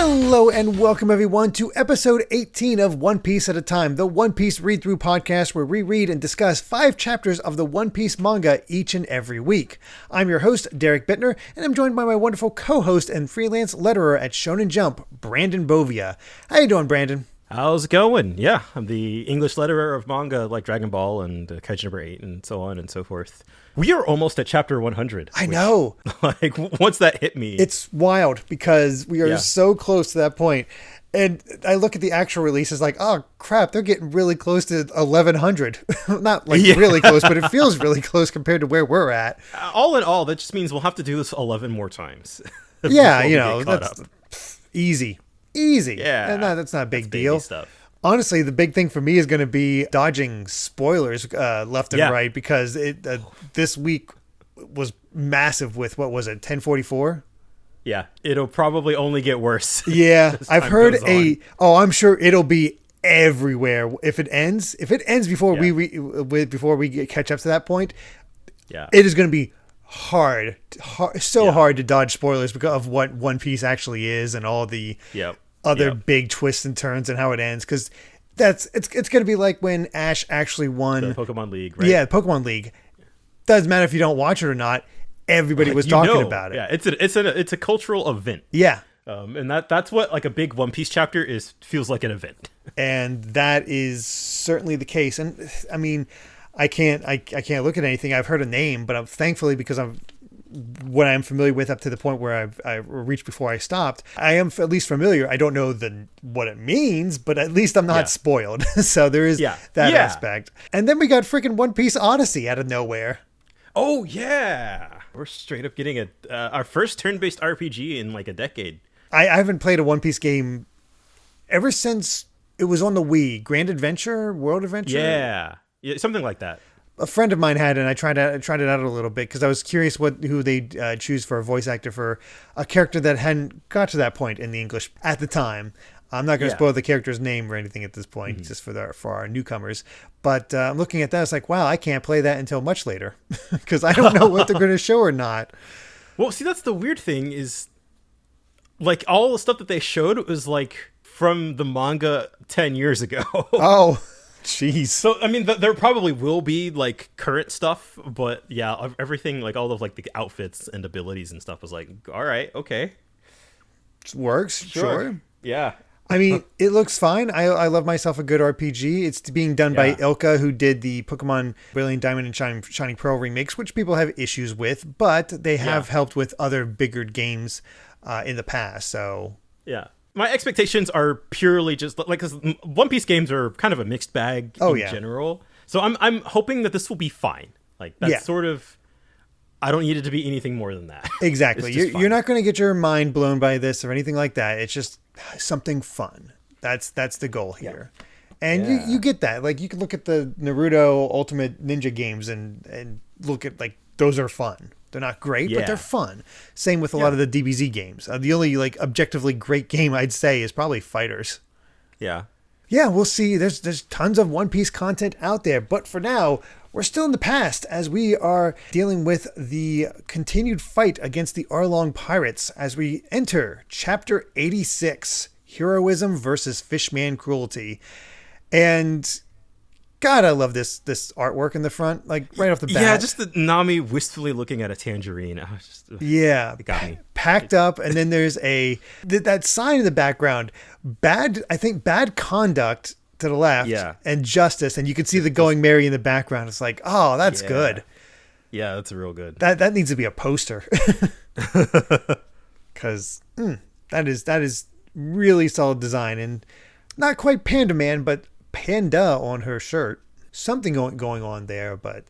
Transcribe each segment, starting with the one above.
Hello and welcome everyone to episode 18 of One Piece at a Time, the One Piece read-through podcast where we read and discuss 5 chapters of the One Piece manga each and every week. I'm your host, Derek Bittner, and I'm joined by my wonderful co-host and freelance letterer at Shonen Jump, Brandon Bovia. How you doing, Brandon? How's it going? Yeah, I'm the English letterer of manga like Dragon Ball and Kaiju number 8 and so on and so forth. We are almost at chapter 100. I know. Like, once that hit me. It's wild because we are so close to that point. And I look at the actual releases like, oh, crap, they're getting really close to 1,100. Not like really close, but it feels really close compared to where we're at. All in all, that just means we'll have to do this 11 more times. Yeah, you know, that's easy. Yeah. And that's not a big deal. Stuff. Honestly, the big thing for me is going to be dodging spoilers left and right because this week was massive with, what was it, 1044? Yeah, it'll probably only get worse. Yeah, I've heard I'm sure it'll be everywhere if it ends. If it ends before we catch up to that point, it is going to be hard to dodge spoilers because of what One Piece actually is and all the other big twists and turns and how it ends, because it's going to be like when Ash actually won the Pokemon League, right? Yeah, Pokemon League. Doesn't matter if you don't watch it or not. Everybody was talking about it. Yeah, it's a cultural event. Yeah. And that's what like a big One Piece chapter feels like an event. And that is certainly the case. And I mean, I can't look at anything. I've heard a name, but thankfully because I'm what I'm familiar with up to the point where I reached before I stopped, I am at least familiar. I don't know what it means, but at least I'm not spoiled. So there is that aspect. And then we got freaking One Piece Odyssey out of nowhere. Oh yeah, we're straight up getting our first turn-based RPG in like a decade. I haven't played a One Piece game ever since it was on the Wii. Grand Adventure, World Adventure. Yeah, something like that. A friend of mine had, and I tried it out a little bit because I was curious who they choose for a voice actor for a character that hadn't got to that point in the English at the time. I'm not going to spoil the character's name or anything at this point, just for our newcomers. But looking at that, it's like, wow, I can't play that until much later because I don't know what they're going to show or not. Well, see, that's the weird thing is, like, all the stuff that they showed was like from the manga 10 years ago. Oh. Jeez. So I mean, there probably will be like current stuff, but yeah, everything like all of like the outfits and abilities and stuff was like, all right, okay, works, sure. Yeah. I mean, it looks fine. I love myself a good RPG. It's being done by Ilka, who did the Pokemon Brilliant Diamond and Shining Pearl remakes, which people have issues with, but they have helped with other bigger games in the past. So yeah. My expectations are purely just like, because One Piece games are kind of a mixed bag in general. So I'm hoping that this will be fine. Like that's sort of, I don't need it to be anything more than that. Exactly. You're not going to get your mind blown by this or anything like that. It's just something fun. That's the goal here. And you get that. Like you can look at the Naruto Ultimate Ninja games and look at like, those are fun. They're not great, but they're fun. Same with a lot of the DBZ games. The only like objectively great game I'd say is probably Fighters. Yeah. Yeah, we'll see. There's tons of One Piece content out there, but for now, we're still in the past as we are dealing with the continued fight against the Arlong pirates as we enter Chapter 86, Heroism versus Fishman Cruelty. And God, I love this artwork in the front, like right off the bat. Yeah, just the Nami wistfully looking at a tangerine. I was just, it got me. Packed up, and then there's that sign in the background. Bad conduct to the left, and justice, and you can see the Going Merry in the background. It's like, oh, that's good. Yeah, that's real good. That needs to be a poster, because that is really solid design, and not quite Panda Man, but Panda on her shirt. Something going on there, but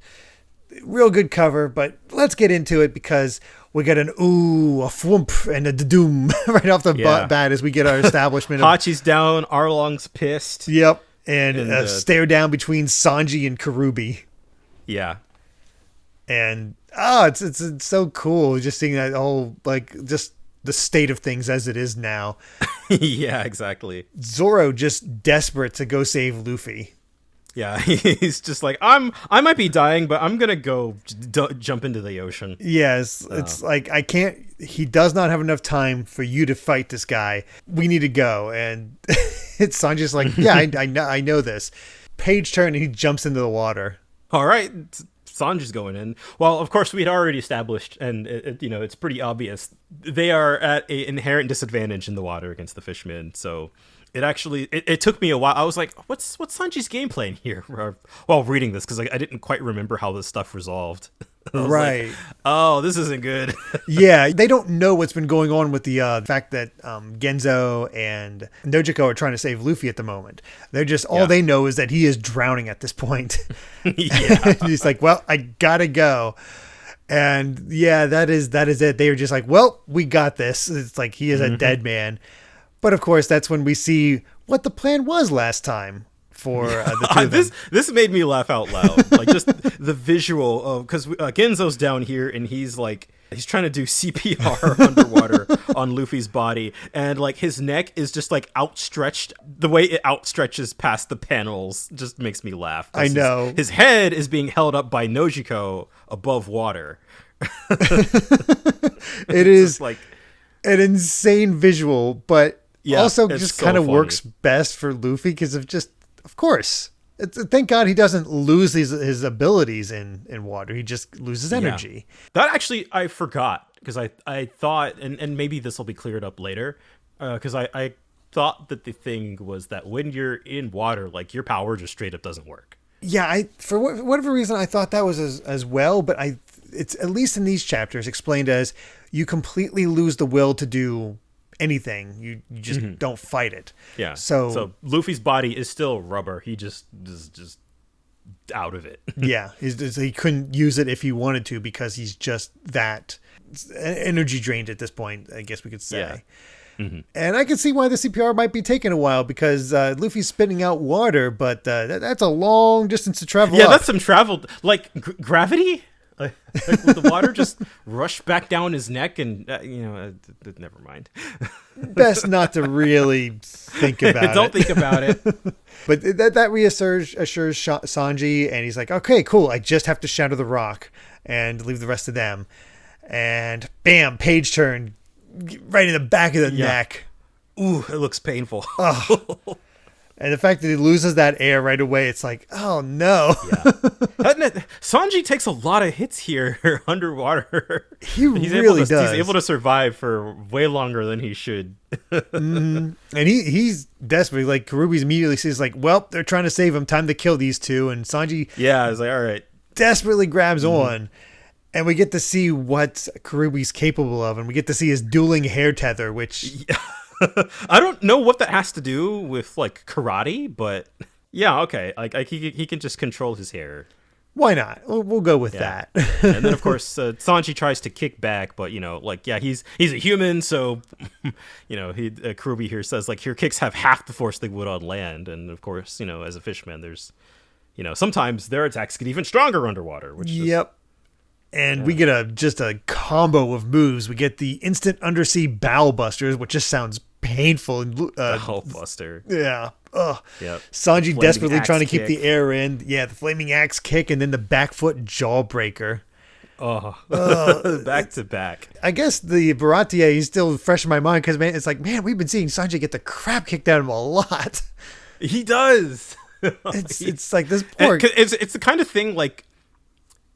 real good cover. But let's get into it because we got an ooh, a thwomp, and a doom right off the bat as we get our establishment. Hachi's down, Arlong's pissed. Yep, and a stare down between Sanji and Kurobi. Yeah, and it's so cool just seeing that whole like just the state of things as it is now. Yeah, exactly. Zoro just desperate to go save Luffy. Yeah, he's just like, I might be dying, but I'm gonna go jump into the ocean. Yes, it's like I can't. He does not have enough time for you to fight this guy. We need to go, and it's Sanji's like, yeah, I know this. Page turn, and he jumps into the water. All right, Sanji's going in. Well, of course, we'd already established, and it's pretty obvious. They are at an inherent disadvantage in the water against the fishmen, so. It took me a while. I was like, what's Sanji's game plan here? While reading this, because I didn't quite remember how this stuff resolved. Right. Like, oh, this isn't good. Yeah, they don't know what's been going on with the fact that Genzo and Nojiko are trying to save Luffy at the moment. They're just all they know is that he is drowning at this point. Yeah. He's like, well, I gotta go. And yeah, that is it. They were just like, well, we got this. It's like he is a dead man. But of course, that's when we see what the plan was last time for the two of them. This made me laugh out loud. Like just the visual of, because Genzo's down here and he's trying to do CPR underwater on Luffy's body, and like his neck is just like outstretched. The way it outstretches past the panels just makes me laugh. I know. His head is being held up by Nojiko above water. It is like an insane visual, but also just so kind of works best for Luffy because of course. Thank God he doesn't lose his abilities in water. He just loses energy. Yeah. That actually, I forgot because I thought, and maybe this will be cleared up later, because I thought that the thing was that when you're in water, like your power just straight up doesn't work. Yeah, for whatever reason, I thought that was as well, but it's at least in these chapters explained as you completely lose the will to do anything. You just don't fight it. Yeah. So Luffy's body is still rubber. He just is just out of it. Yeah. He couldn't use it if he wanted to because he's just that energy drained at this point, I guess we could say. Yeah. Mm-hmm. And I can see why the CPR might be taking a while because Luffy's spitting out water, but that's a long distance to travel. Yeah, up. That's some travel. Like gravity? Like with the water just rushed back down his neck and, never mind. Best not to really think about it. Don't think about it. But that reassures Sanji, and he's like, okay, cool. I just have to shatter the rock and leave the rest of them. And bam, page turn right in the back of the neck. Ooh, it looks painful. Oh. And the fact that he loses that air right away, it's like, oh no. Yeah. Sanji takes a lot of hits here underwater. He's really does. He's able to survive for way longer than he should. And he's desperate. Like Kurobi immediately says, like, well, they're trying to save him. Time to kill these two. And Sanji, I was like, all right, desperately grabs on. And we get to see what Kurobi's capable of, and we get to see his dueling hair tether, which. I don't know what that has to do with like karate, but yeah, okay. Like he can just control his hair. Why not? We'll go with that. And then of course Sanji tries to kick back, but he's a human, so Kurobi here says like your kicks have half the force they would on land, and of course as a fisherman, there's sometimes their attacks get even stronger underwater. Which And we get a combo of moves. We get the instant undersea bow busters, which just sounds painful. Bow buster. Yeah. Ugh. Yep. Sanji desperately trying to keep the air in. Yeah, the flaming axe kick and then the back foot jawbreaker. Back to back. I guess the Baratie is still fresh in my mind because it's like, man, we've been seeing Sanji get the crap kicked out of him a lot. He does. It's like this poor. It's the kind of thing like.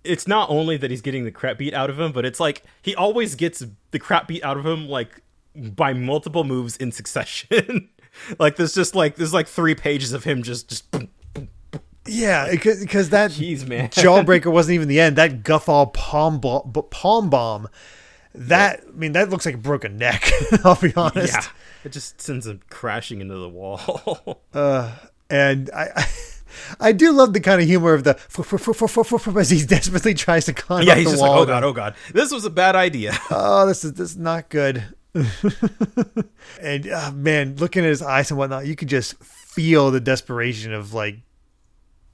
It's not only that he's getting the crap beat out of him, but it's like he always gets the crap beat out of him like by multiple moves in succession. Like there's 3 pages of him just boom, boom, boom. Yeah, because that jeez, man. jawbreaker wasn't even the end. That Guffall palm bomb. That looks like a broken neck. I'll be honest. Yeah, it just sends him crashing into the wall. And I do love the kind of humor of the as he desperately tries to climb up the just wall. Like, oh god, this was a bad idea. Oh, this is not good. And man, looking at his eyes and whatnot, you could just feel the desperation of like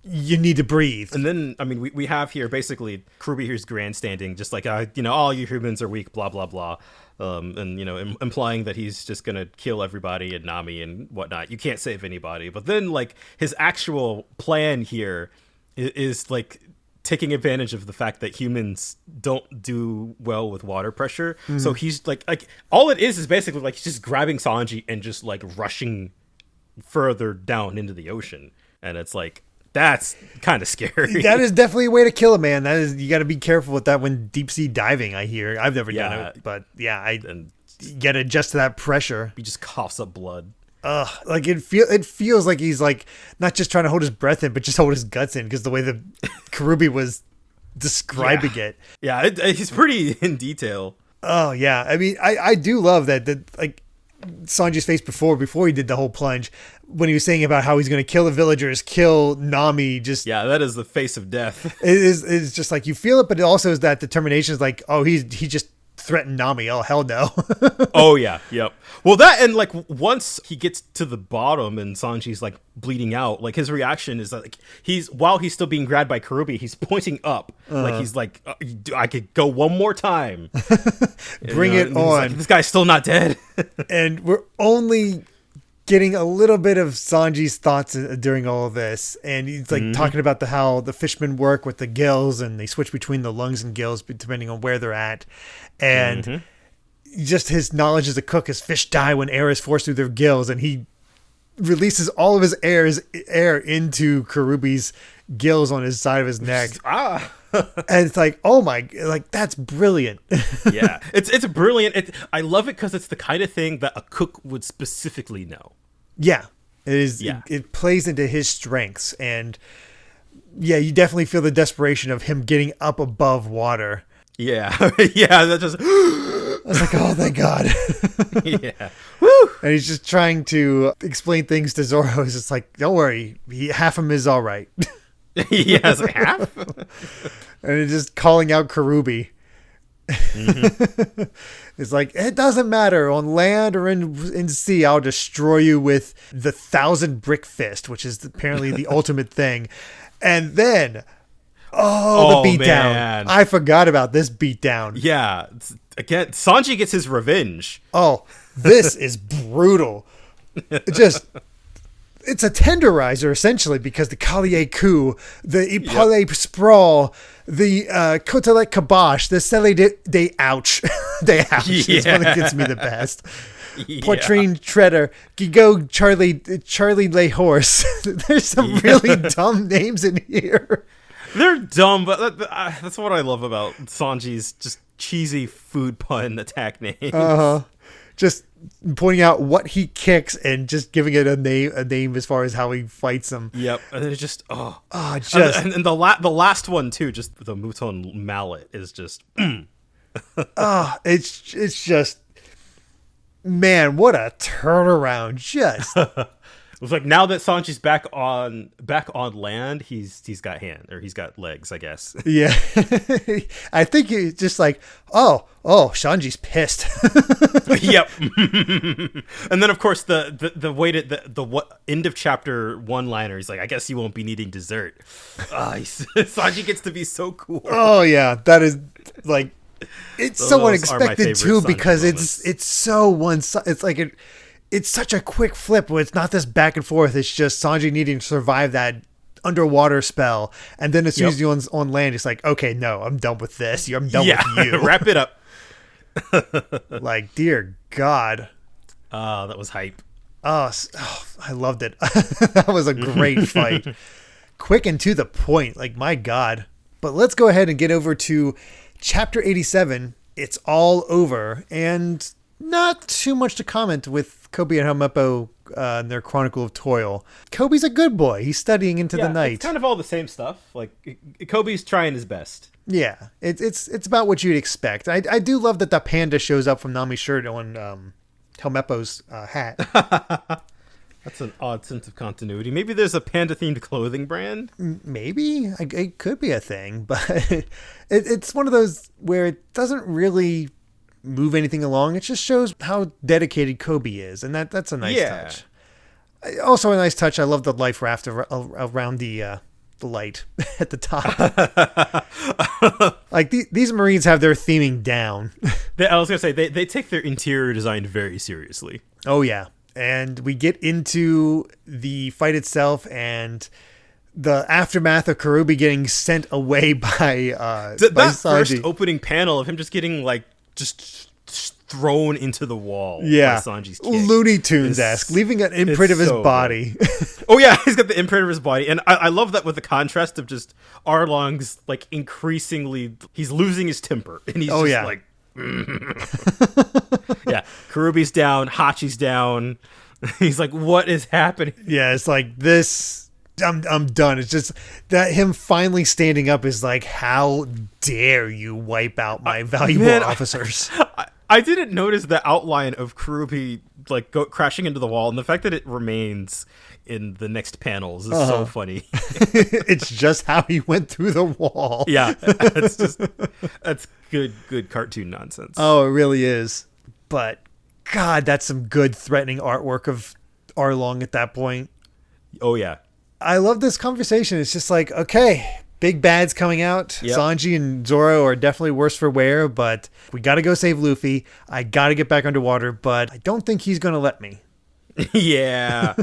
you need to breathe. And then, I mean, we have here basically Kurobi here's grandstanding, just like, all you humans are weak, blah, blah, blah. And, implying that he's just going to kill everybody and Nami and whatnot. You can't save anybody. But then, like, his actual plan here is like, taking advantage of the fact that humans don't do well with water pressure. Mm-hmm. So he's like all it is basically like he's just grabbing Sanji and just like rushing further down into the ocean. And it's like, that's kind of scary. That is definitely a way to kill a man. That is, you got to be careful with that when deep sea diving, I hear. I've never done it, but yeah, you got to adjust to that pressure. He just coughs up blood. Like it feels like he's like not just trying to hold his breath in, but just hold his guts in, because the way the Kurobi was describing it. Yeah, he's pretty in detail. Oh yeah, I mean, I do love that like Sanji's face before he did the whole plunge, when he was saying about how he's going to kill the villagers, kill Nami. That is the face of death. It's just like you feel it, but it also is that determination is like, oh, he just threatened Nami. Oh, hell no. Oh yeah, yep. Well, that, and like once he gets to the bottom and Sanji's like bleeding out, like his reaction is like while he's still being grabbed by Kurobi, he's pointing up, like he's like, I could go one more time. Bring it on. Like, this guy's still not dead. And we're only getting a little bit of Sanji's thoughts during all of this, and he's like talking about how the fishermen work with the gills, and they switch between the lungs and gills depending on where they're at, and just his knowledge as a cook is fish die when air is forced through their gills, and he releases all of his air into Kurobi's gills on his side of his neck. And it's like, oh my, like that's brilliant. Yeah, it's brilliant. I love it because it's the kind of thing that a cook would specifically know. Yeah, it is. Yeah. It plays into his strengths, and yeah, you definitely feel the desperation of him getting up above water. Yeah, yeah. That just. I was like, oh, thank God. Yeah. Woo! And he's just trying to explain things to Zoro. He's just like, don't worry, half of him is all right. Yeah, it's like half. And he's just calling out Kurobi. It's like, it doesn't matter on land or in sea, I'll destroy you with the 1,000 brick fist, which is apparently the ultimate thing. And then the beatdown. I forgot about this beatdown. Yeah, again, Sanji gets his revenge. Oh, this is brutal. It's a tenderizer, essentially, because the Collier coup, the Ipale sprawl, the Côtelette kibosh, the Selle de ouch. De ouch is one that gets me the best. Yeah. Poitrine Treader, Gigot Charlie Lay Horse. There's some really dumb names in here. They're dumb, but that's what I love about Sanji's just cheesy food pun attack names. Just pointing out what he kicks and just giving it a name as far as how he fights them. Yep, and then it's just and the last one too, just the Mouton mallet is just it's just, man, what a turnaround! Just it was like, now that Sanji's back on land, he's got he's got legs, I guess. Yeah. I think he's just like, oh, Sanji's pissed. Yep. And then of course the way to the end of chapter one-liner, he's like, I guess you won't be needing dessert. Sanji gets to be so cool. Oh yeah, that is like, it's so unexpected too, because it's so it's like it's such a quick flip where it's not this back and forth. It's just Sanji needing to survive that underwater spell. And then as soon as you're on land, it's like, okay, no, I'm done with this. I'm done with you. Wrap it up. Like, dear God. That was hype. I loved it. That was a great fight. Quick and to the point. Like, my God. But let's go ahead and get over to chapter 87. It's all over. And not too much to comment with Kobe and Helmeppo and their Chronicle of Toil. Kobe's a good boy. He's studying into the night. It's kind of all the same stuff. Like, Kobe's trying his best. Yeah, it's about what you'd expect. I do love that the panda shows up from Nami's shirt on Helmeppo's hat. That's an odd sense of continuity. Maybe there's a panda-themed clothing brand? Maybe. It could be a thing, but it's one of those where it doesn't really move anything along. It just shows how dedicated Kobe is, and that's a nice touch. Also a nice touch. I love the life raft around the light at the top. Like these Marines have their theming down. I was gonna say they take their interior design very seriously. Oh yeah, and we get into the fight itself and the aftermath of Kurobi getting sent away by that Sanji. First opening panel of him just getting like just thrown into the wall. Yeah, by Sanji's kick. Looney Tunes-esque, leaving an imprint of his body. Oh yeah, he's got the imprint of his body, and I love that with the contrast of just Arlong's like increasingly, he's losing his temper, and he's like, yeah, Kurobi's down, Hachi's down. He's like, what is happening? Yeah, it's like this. I'm done. It's just that him finally standing up is like, how dare you wipe out my valuable officers? I didn't notice the outline of Kurobi like crashing into the wall, and the fact that it remains in the next panels is so funny. It's just how he went through the wall. Yeah, that's good cartoon nonsense. Oh, it really is. But God, that's some good threatening artwork of Arlong at that point. Oh yeah. I love this conversation. It's just like, okay, big bad's coming out. Yep. Sanji and Zoro are definitely worse for wear, but we got to go save Luffy. I got to get back underwater, but I don't think he's going to let me. Yeah.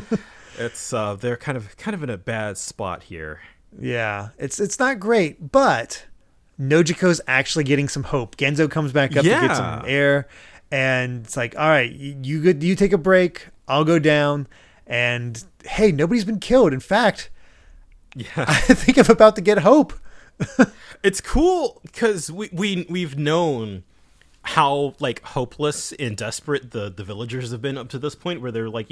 It's they're kind of in a bad spot here. Yeah. It's not great, but Nojiko's actually getting some hope. Genzo comes back up to get some air, and it's like, all right, you take a break. I'll go down. And hey, nobody's been killed. In fact, I think I'm about to get hope. It's cool because we've known how like hopeless and desperate the villagers have been up to this point, where they're like,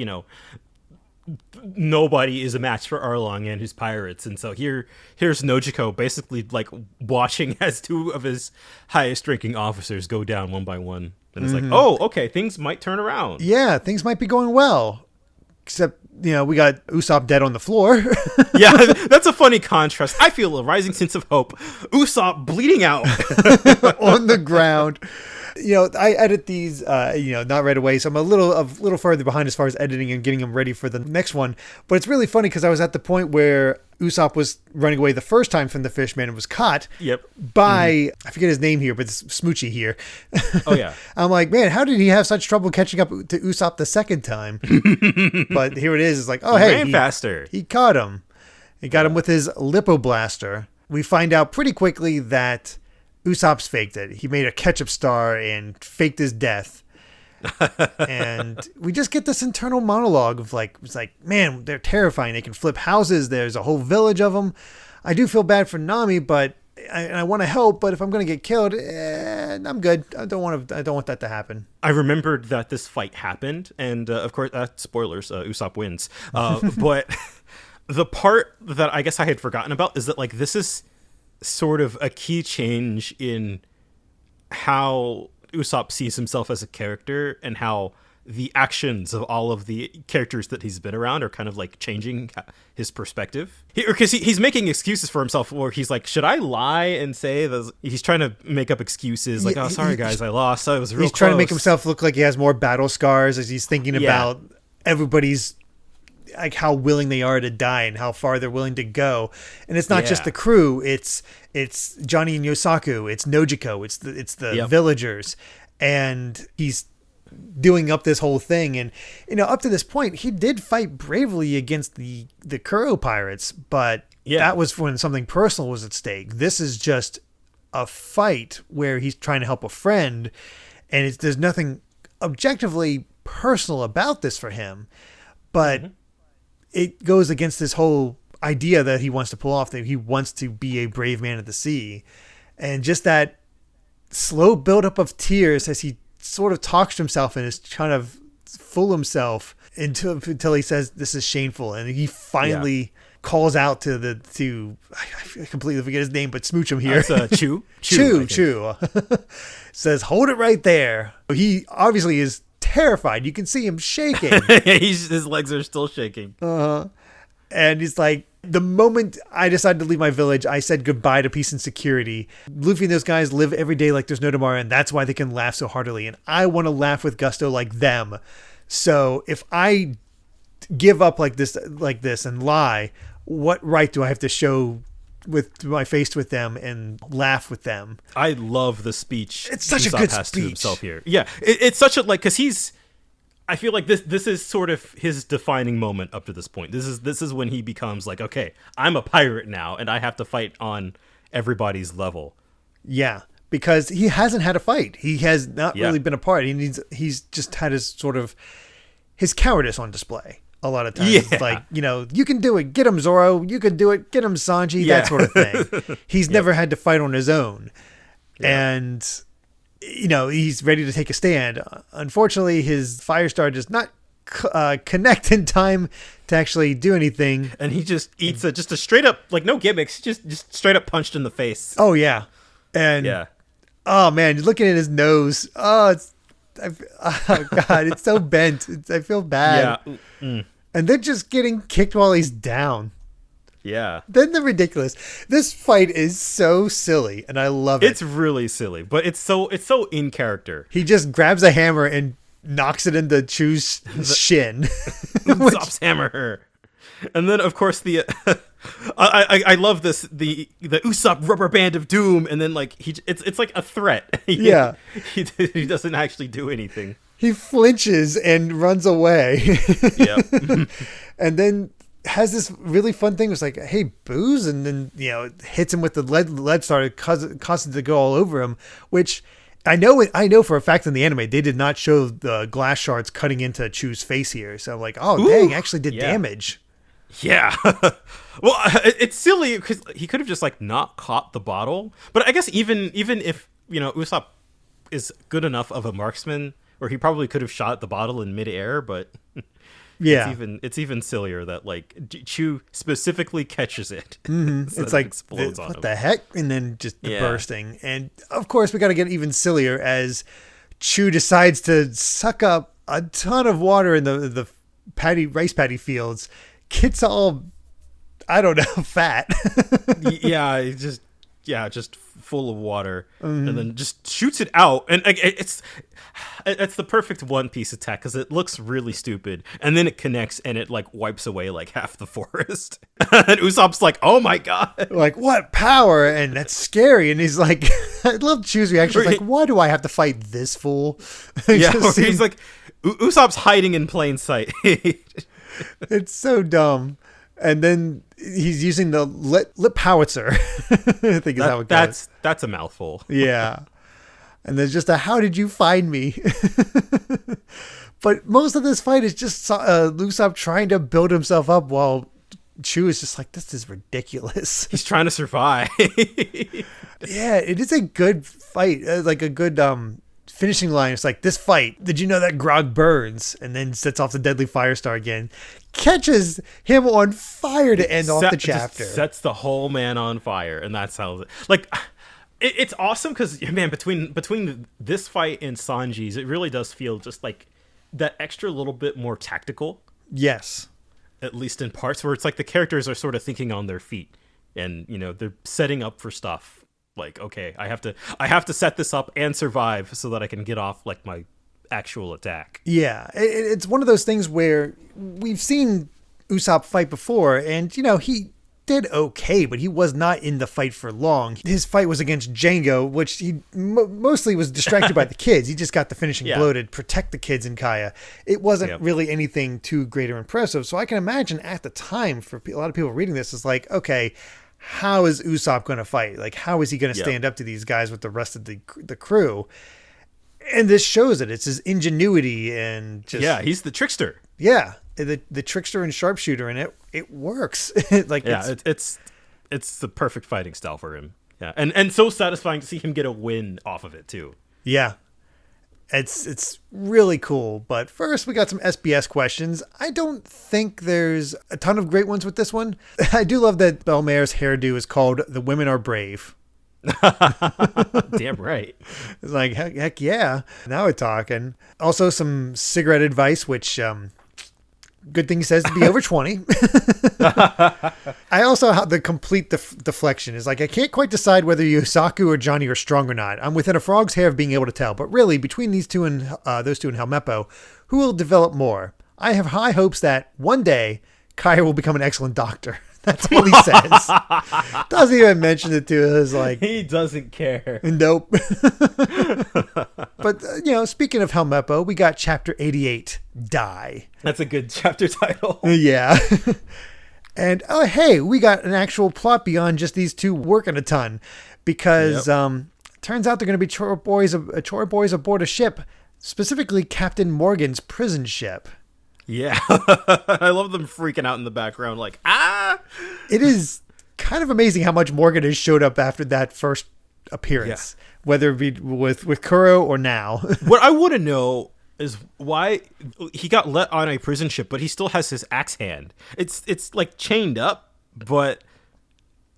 nobody is a match for Arlong and his pirates, and so here's Nojiko basically like watching as two of his highest ranking officers go down one by one, and it's like, oh, okay, things might turn around. Yeah, things might be going well. Except, we got Usopp dead on the floor. Yeah, that's a funny contrast. I feel a rising sense of hope. Usopp bleeding out. On the ground. I edit these, not right away. So I'm a little further behind as far as editing and getting them ready for the next one. But it's really funny because I was at the point where Usopp was running away the first time from the fishman and was caught by, I forget his name here, but it's Smoochie here. Oh, yeah. I'm like, man, how did he have such trouble catching up to Usopp the second time? But here it is. It's like, oh, hey. Ran faster. He caught him. He got him with his Lipo Blaster. We find out pretty quickly that Usopp's faked it. He made a ketchup star and faked his death. And we just get this internal monologue of it's like, man, they're terrifying. They can flip houses. There's a whole village of them. I do feel bad for Nami, but I want to help. But if I'm going to get killed, I'm good. I don't want that to happen. I remembered that this fight happened, and of course, spoilers. Usopp wins. But the part that I guess I had forgotten about is that like this is sort of a key change in how Usopp sees himself as a character, and how the actions of all of the characters that he's been around are kind of like changing his perspective. Because he's making excuses for himself, where he's like, should I lie and say that? He's trying to make up excuses like, oh, sorry guys, I lost. I was real close. He's trying to make himself look like he has more battle scars as he's thinking about everybody's, like, how willing they are to die and how far they're willing to go. And it's not just the crew, it's Johnny and Yosaku, it's Nojiko, it's the villagers, and he's doing up this whole thing. And up to this point he did fight bravely against the Kuro pirates, but that was when something personal was at stake. This is just a fight where he's trying to help a friend, and there's nothing objectively personal about this for him, but it goes against this whole idea that he wants to pull off, that he wants to be a brave man at the sea. And just that slow buildup of tears as he sort of talks to himself and is trying to fool himself until he says, this is shameful. And he finally calls out to I completely forget his name, but smooch him here. That's Chu. Chu. Says, hold it right there. He obviously is terrified. You can see him shaking. His legs are still shaking. And he's like, the moment I decided to leave my village, I said goodbye to peace and security. Luffy and those guys live every day like there's no tomorrow, and that's why they can laugh so heartily. And I want to laugh with gusto like them. So if I give up like this and lie, what right do I have to show with my face with them and laugh with them? I love the speech. It's such a good speech to himself here. Yeah, it's such a because he's. I feel like this is sort of his defining moment up to this point. This is when he becomes like, okay, I'm a pirate now, and I have to fight on everybody's level. Yeah, because he hasn't had a fight. He has not really been a part. He's just had his cowardice on display a lot of times. Yeah. It's like, you can do it. Get him, Zoro. You can do it. Get him, Sanji. That sort of thing. He's never had to fight on his own. Yeah. And, he's ready to take a stand. Unfortunately, his Firestar does not connect in time to actually do anything. And he just eats just a straight up, like no gimmicks, just straight up punched in the face. Oh, yeah. And, oh, man, looking at his nose. Oh, God, it's so bent. I feel bad. Yeah. Mm. And then just getting kicked while he's down. Yeah. Then the ridiculous. This fight is so silly, and I love it. It's really silly, but it's so in character. He just grabs a hammer and knocks it into Chu's shin. Usopp's hammer. And then, of course, the I love this the Usopp rubber band of doom, and then like it's like a threat. He doesn't actually do anything. He flinches and runs away. Yep. And then has this really fun thing. It's like, hey, booze, and then hits him with the lead star, causes it to go all over him. Which I know for a fact in the anime they did not show the glass shards cutting into Chu's face here. So I'm like, oh, dang, actually did damage. Yeah. Well, it's silly because he could have just like not caught the bottle. But I guess even if Usopp is good enough of a marksman, or he probably could have shot the bottle in midair. But it's even sillier that like Chu specifically catches it. Mm-hmm. So it's like explodes on what him. the heck, and then just the bursting. And of course we got to get even sillier as Chu decides to suck up a ton of water in the rice paddy fields. Gets all, I don't know, fat. just full of water, and then just shoots it out, and it's the perfect One Piece attack because it looks really stupid, and then it connects and it like wipes away like half the forest. And Usopp's like, "Oh my god!" Like, what power? And that's scary. And he's like, I love Chu's reaction. He's like, why do I have to fight this fool? He's like, Usopp's hiding in plain sight. It's so dumb. And then he's using the lip howitzer. I think is how it goes. That's a mouthful. Yeah. And there's just how did you find me? But most of this fight is just Usopp trying to build himself up while Chu is just like, this is ridiculous. He's trying to survive. Yeah, it is a good fight. Like a good finishing line. It's like, this fight, did you know that Grog burns? And then sets off the deadly Firestar again. Catches him on fire to end off the chapter. Sets the whole man on fire. And that's how, like, it's awesome because, man, between this fight and Sanji's, it really does feel just like that extra little bit more tactical. Yes. At least in parts where it's like the characters are sort of thinking on their feet. And, they're setting up for stuff. Like, okay, I have to set this up and survive so that I can get off like my actual attack. Yeah, it's one of those things where we've seen Usopp fight before, and he did okay, but he was not in the fight for long. His fight was against Django, which he mostly was distracted by the kids. He just got the finishing blow to protect the kids in Kaya. It wasn't really anything too great or impressive. So I can imagine at the time for a lot of people reading this, it's like, okay, how is Usopp going to fight? Like, how is he going to stand up to these guys with the rest of the crew? And this shows it. It's his ingenuity and just... he's the trickster. Yeah, the trickster and sharpshooter, and it works. It's the perfect fighting style for him. Yeah, and so satisfying to see him get a win off of it too. Yeah. It's really cool. But first, we got some SBS questions. I don't think there's a ton of great ones with this one. I do love that Belmare's hairdo is called "The Women Are Brave." Damn right. It's like, heck yeah. Now we're talking. Also, some cigarette advice, which good thing he says to be over 20. I also have the complete deflection. Is like, I can't quite decide whether Yusaku or Johnny are strong or not. I'm within a frog's hair of being able to tell. But really, between these two and those two and Helmeppo, who will develop more? I have high hopes that one day Kaya will become an excellent doctor. That's all he says. Doesn't even mention it to us. Like, he doesn't care. Nope. But, speaking of Helmeppo, we got chapter 88, Die. That's a good chapter title. Yeah. And, oh, hey, we got an actual plot beyond just these two working a ton. Because turns out they're going to be chore boys aboard a ship, specifically Captain Morgan's prison ship. Yeah. I love them freaking out in the background like, ah! It is kind of amazing how much Morgan has showed up after that first appearance, whether it be with Kuro or now. What I want to know is why he got let on a prison ship, but he still has his axe hand. It's like chained up, but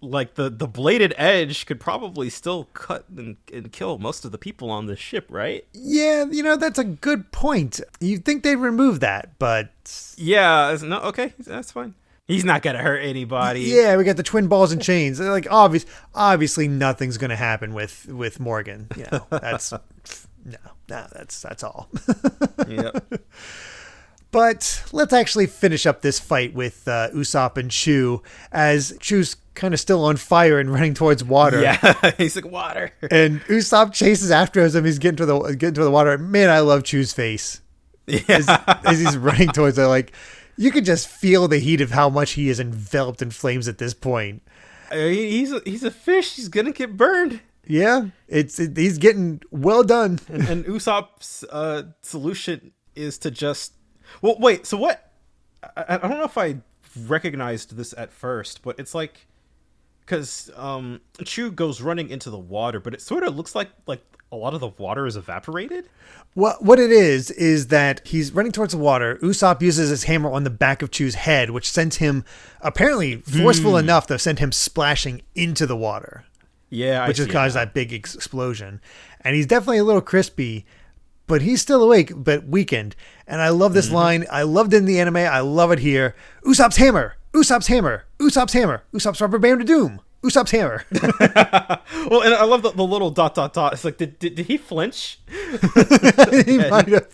like the bladed edge could probably still cut and kill most of the people on the ship, right? Yeah, that's a good point. You'd think they'd remove that, but yeah, no, okay, that's fine. He's not gonna hurt anybody. Yeah, we got the twin balls and chains. Like obviously nothing's gonna happen with Morgan. That's that's all. Yep. But let's actually finish up this fight with Usopp and Chu, as Chu's kind of still on fire and running towards water. Yeah, he's like, water. And Usopp chases after him. He's getting to the water. Man, I love Chu's face. Yeah. As he's running towards it. Like, you could just feel the heat of how much he is enveloped in flames at this point. He's a fish. He's going to get burned. Yeah, he's getting well done. And Usopp's solution is to just... Well, wait, so what? I don't know if I recognized this at first, but it's like, because Chu goes running into the water, but it sort of looks like a lot of the water is evaporated. What it is that he's running towards the water. Usopp uses his hammer on the back of Chu's head, which sends him apparently forceful enough to send him splashing into the water. Yeah, which has caused that big explosion. And he's definitely a little crispy, but he's still awake, but weakened. And I love this line. I loved it in the anime. I love it here. Usopp's hammer. Usopp's hammer. Usopp's hammer. Usopp's rubber band of doom. Usopp's hammer. Well, and I love the little ... It's like, did he flinch? He might have.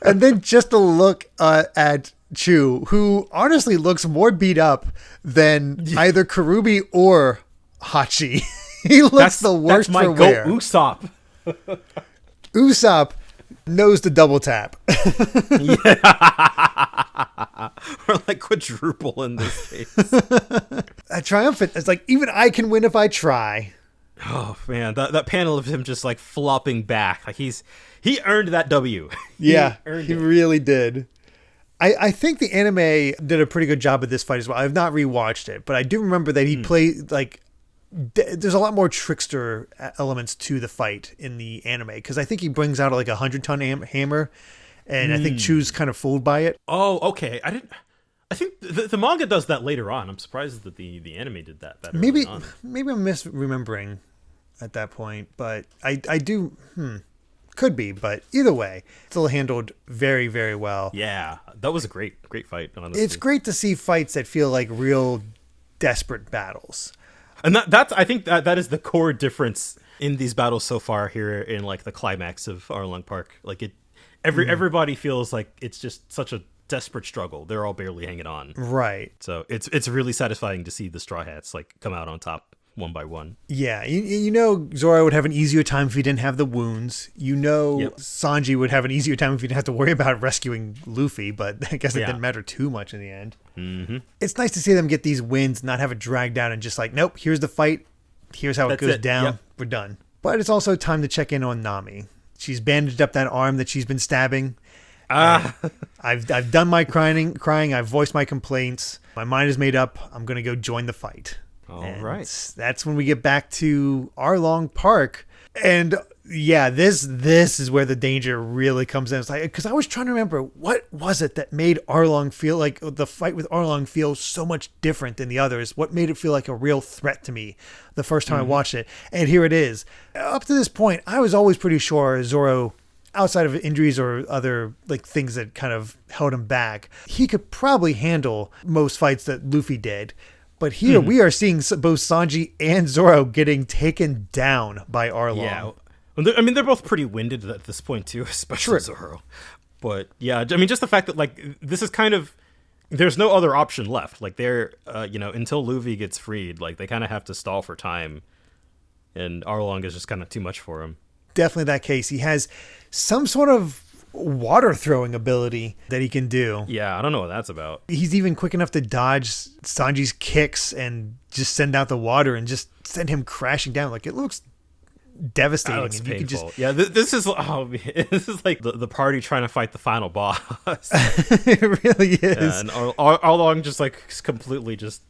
And then just a look at Chu, who honestly looks more beat up than either Kurobi or Hachi. He looks the worst for wear. Usopp. Usopp knows the double tap. Yeah. Or like quadruple in this case. Triumphant. It's like, even I can win if I try. Oh man, that panel of him just like flopping back. Like he earned that W. Yeah, he really did. I think the anime did a pretty good job of this fight as well. I've not rewatched it, but I do remember that he played like... There's a lot more trickster elements to the fight in the anime, because I think he brings out like a 100-ton hammer, and I think Chu's kind of fooled by it. Oh, okay. I think the manga does that later on. I'm surprised that the anime did that better. Maybe I'm misremembering at that point, but I do could be. But either way, still handled very, very well. Yeah, that was a great fight. Honestly, it's great to see fights that feel like real desperate battles. And that's I think that is the core difference in these battles so far here in like the climax of Arlong Park. Like everybody feels like it's just such a desperate struggle. They're all barely hanging on. Right. So it's really satisfying to see the Straw Hats like come out on top one by one. Yeah, Zoro would have an easier time if he didn't have the wounds. Sanji would have an easier time if he didn't have to worry about rescuing Luffy, but I guess it didn't matter too much in the end. Mm-hmm. It's nice to see them get these wins, not have it dragged down and just like, nope, here's the fight. Here's how it goes down. Yep. We're done. But it's also time to check in on Nami. She's bandaged up that arm that she's been stabbing. I've done my crying. I've voiced my complaints. My mind is made up. I'm going to go join the fight. All right. That's when we get back to Arlong Park. And yeah, this is where the danger really comes in. It's like, because I was trying to remember, what was it that made Arlong feel like the fight with Arlong feel so much different than the others? What made it feel like a real threat to me the first time I watched it? And here it is. Up to this point, I was always pretty sure Zoro, outside of injuries or other like things that kind of held him back, he could probably handle most fights that Luffy did. But here we are seeing both Sanji and Zoro getting taken down by Arlong. Yeah. I mean, they're both pretty winded at this point too, especially Zoro. But yeah, I mean, just the fact that like this is kind of there's no other option left. Like they're, until Luffy gets freed, like they kind of have to stall for time, and Arlong is just kind of too much for him. Definitely that case. He has some sort of water throwing ability that he can do. Yeah, I don't know what that's about. He's even quick enough to dodge Sanji's kicks and just send out the water and just send him crashing down. Like, it looks devastating. That looks and painful. This is like the party trying to fight the final boss. It really is. Yeah, and Arlong just like completely just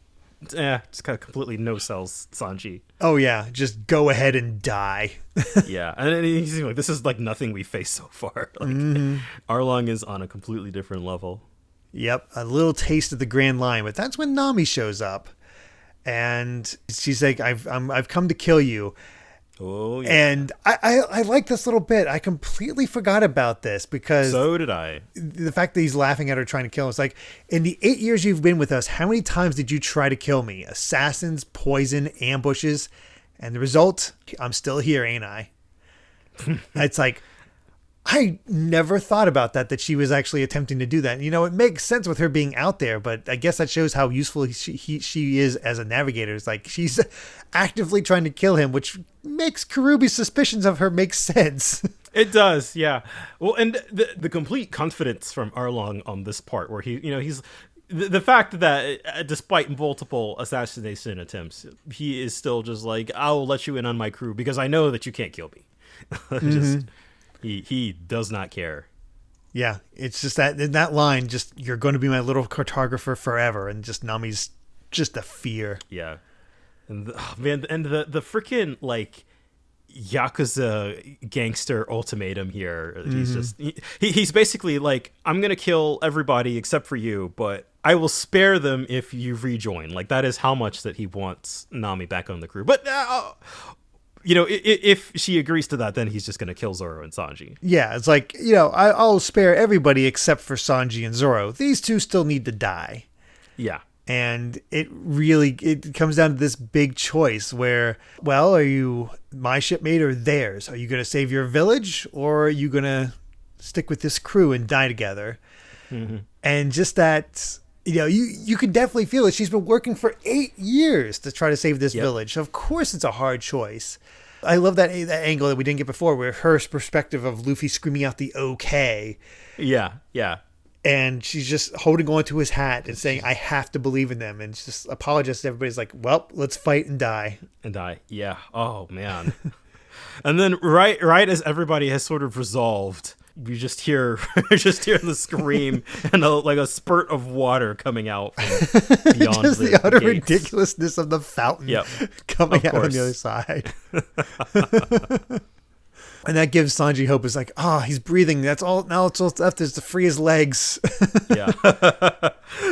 kind of completely no-sells Sanji. Oh yeah, just go ahead and die. Yeah, and he's like, this is like nothing we faced so far. Like, Arlong is on a completely different level. Yep, a little taste of the Grand Line, but that's when Nami shows up, and she's like, "I've come to kill you." Oh yeah. And I like this little bit. I completely forgot about this because so did I. The fact that he's laughing at her trying to kill him. It's like, in the 8 years you've been with us, how many times did you try to kill me? Assassins, poison, ambushes, and the result, I'm still here, ain't I? It's like, I never thought about that she was actually attempting to do that. You know, it makes sense with her being out there, but I guess that shows how useful she is as a navigator. It's like she's actively trying to kill him, which makes Kurobi's suspicions of her make sense. It does, yeah. Well, and the complete confidence from Arlong on this part, where he's the fact that despite multiple assassination attempts, he is still just like, I'll let you in on my crew because I know that you can't kill me. Just. He does not care. Yeah, it's just that in that line, just, you're going to be my little cartographer forever, and just Nami's just a fear. Yeah, and the freaking like Yakuza gangster ultimatum here. He's just he's basically like, I'm gonna kill everybody except for you, but I will spare them if you rejoin. Like, that is how much that he wants Nami back on the crew. But if she agrees to that, then he's just going to kill Zoro and Sanji. Yeah, it's like, I'll spare everybody except for Sanji and Zoro. These two still need to die. Yeah. And it comes down to this big choice where, well, are you my shipmate or theirs? Are you going to save your village, or are you going to stick with this crew and die together? Mm-hmm. And just that... you can definitely feel it. She's been working for 8 years to try to save this village. Of course, it's a hard choice. I love that angle that we didn't get before, where her perspective of Luffy screaming out the okay. Yeah, yeah. And she's just holding on to his hat and saying, I have to believe in them. And just apologizes to everybody's like, well, let's fight and die. And die. Yeah. Oh, man. And then right as everybody has sort of resolved, you just hear the scream and a spurt of water coming out from beyond just the utter gates. Ridiculousn's of the fountain coming out on the other side. And that gives Sanji hope. It's like, he's breathing. That's all. Now it's all left is to free his legs. Yeah.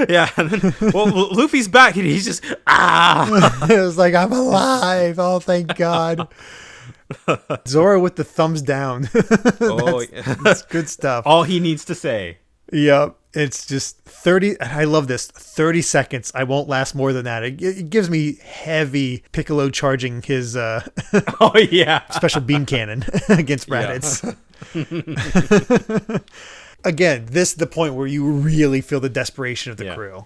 Yeah. And then, Luffy's back and he's just, It was like, I'm alive. Oh, thank God. Zoro with the thumbs down. That's good stuff. All he needs to say. Yep. It's just 30. I love this. 30 seconds. I won't last more than that. It gives me heavy Piccolo charging his special beam cannon against Raditz. Again, this is the point where you really feel the desperation of the crew.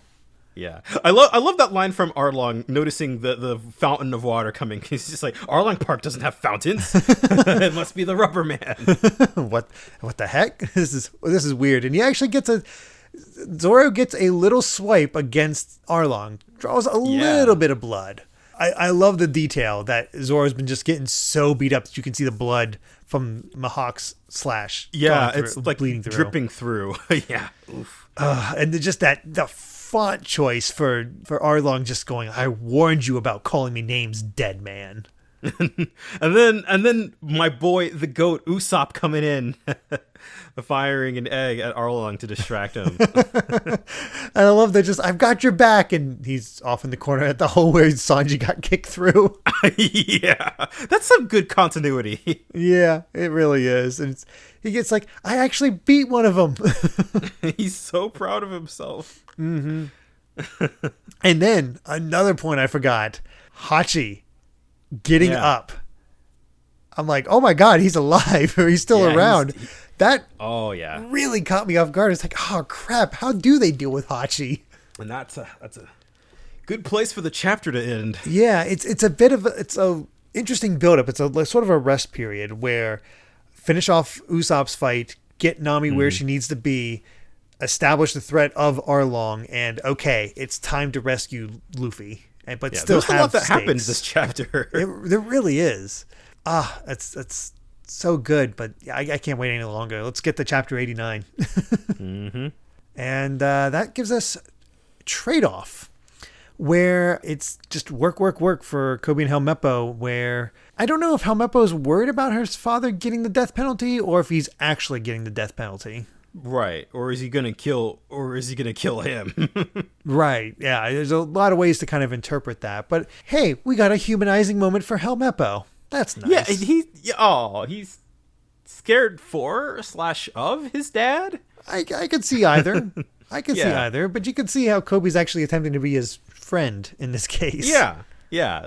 Yeah, I love that line from Arlong, noticing the fountain of water coming. He's just like, Arlong Park doesn't have fountains. It must be the Rubber Man. What the heck? This is weird. And he actually Zoro gets a little swipe against Arlong, draws a little bit of blood. I love the detail that Zoro's been just getting so beat up that you can see the blood from Mihawk's slash. Yeah, it's like bleeding through. Dripping through. Yeah. Oof. And just the font choice for Arlong just going, I warned you about calling me names, dead man. and then my boy the goat Usopp coming in, firing an egg at Arlong to distract him. And I love that, just, I've got your back, and he's off in the corner at the hole where Sanji got kicked through. Yeah, that's some good continuity. Yeah, it really is. And he gets like, I actually beat one of them. He's so proud of himself. Mm-hmm. And then another point I forgot, Hachi getting up. I'm like, oh my God, he's alive, or he's still around. That really caught me off guard. It's like, oh crap, how do they deal with Hachi? And that's a good place for the chapter to end. Yeah, it's a interesting buildup. It's a sort of a rest period where finish off Usopp's fight, get Nami where she needs to be, establish the threat of Arlong, and okay, it's time to rescue Luffy. But still, there's a lot that happens this chapter. There really is. That's so good, but I can't wait any longer. Let's get to chapter 89. And that gives us trade-off, where it's just work for Kobe and Helmeppo, where I don't know if Helmeppo's worried about his father getting the death penalty or if he's actually getting the death penalty. Right. Or is he going to kill him? Right. Yeah. There's a lot of ways to kind of interpret that. But hey, we got a humanizing moment for Helmeppo. That's nice. Yeah. He's scared for/of his dad. I could see either. See either. But you can see how Kobe's actually attempting to be his friend in this case. Yeah. Yeah.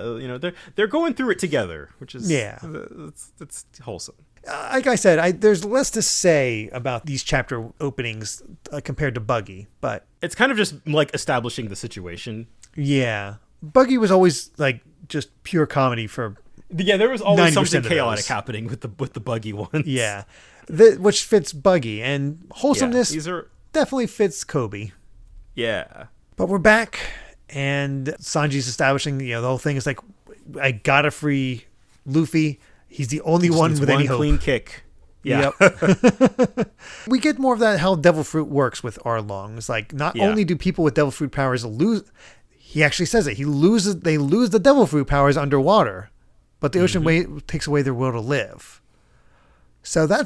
They're going through it together, which is it's wholesome. Like I said, there's less to say about these chapter openings compared to Buggy, but it's kind of just like establishing the situation. Yeah, Buggy was always like just pure comedy for. Yeah, there was always something chaotic happening with the Buggy ones. Yeah, which fits Buggy, and wholesomeness definitely fits Kobe. Yeah, but we're back, and Sanji's establishing. The whole thing is like, I gotta free Luffy. He's the only one with any hope. Clean kick. Yeah. Yep. We get more of that, how Devil Fruit works with Arlong. It's like, not only do people with Devil Fruit powers lose, he actually says it, they lose the Devil Fruit powers underwater, but the ocean takes away their will to live. So that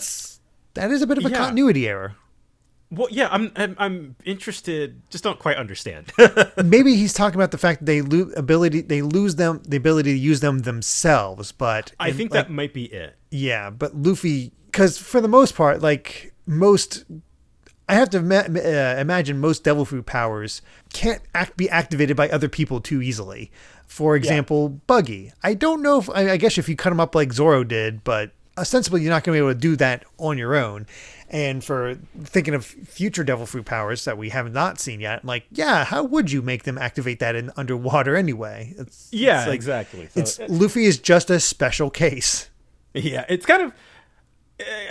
is a bit of a continuity error. Well, yeah, I'm interested. Just don't quite understand. Maybe he's talking about the fact that they lose the ability to use them themselves. But I think that might be it. Yeah, but Luffy, because for the most part, I have to imagine most Devil Fruit powers can't be activated by other people too easily. For example, Buggy. I don't know if I guess if you cut him up like Zoro did, but ostensibly you're not going to be able to do that on your own. And for thinking of future Devil Fruit powers that we have not seen yet, how would you make them activate that in underwater anyway? Exactly. So Luffy is just a special case. Yeah, it's kind of,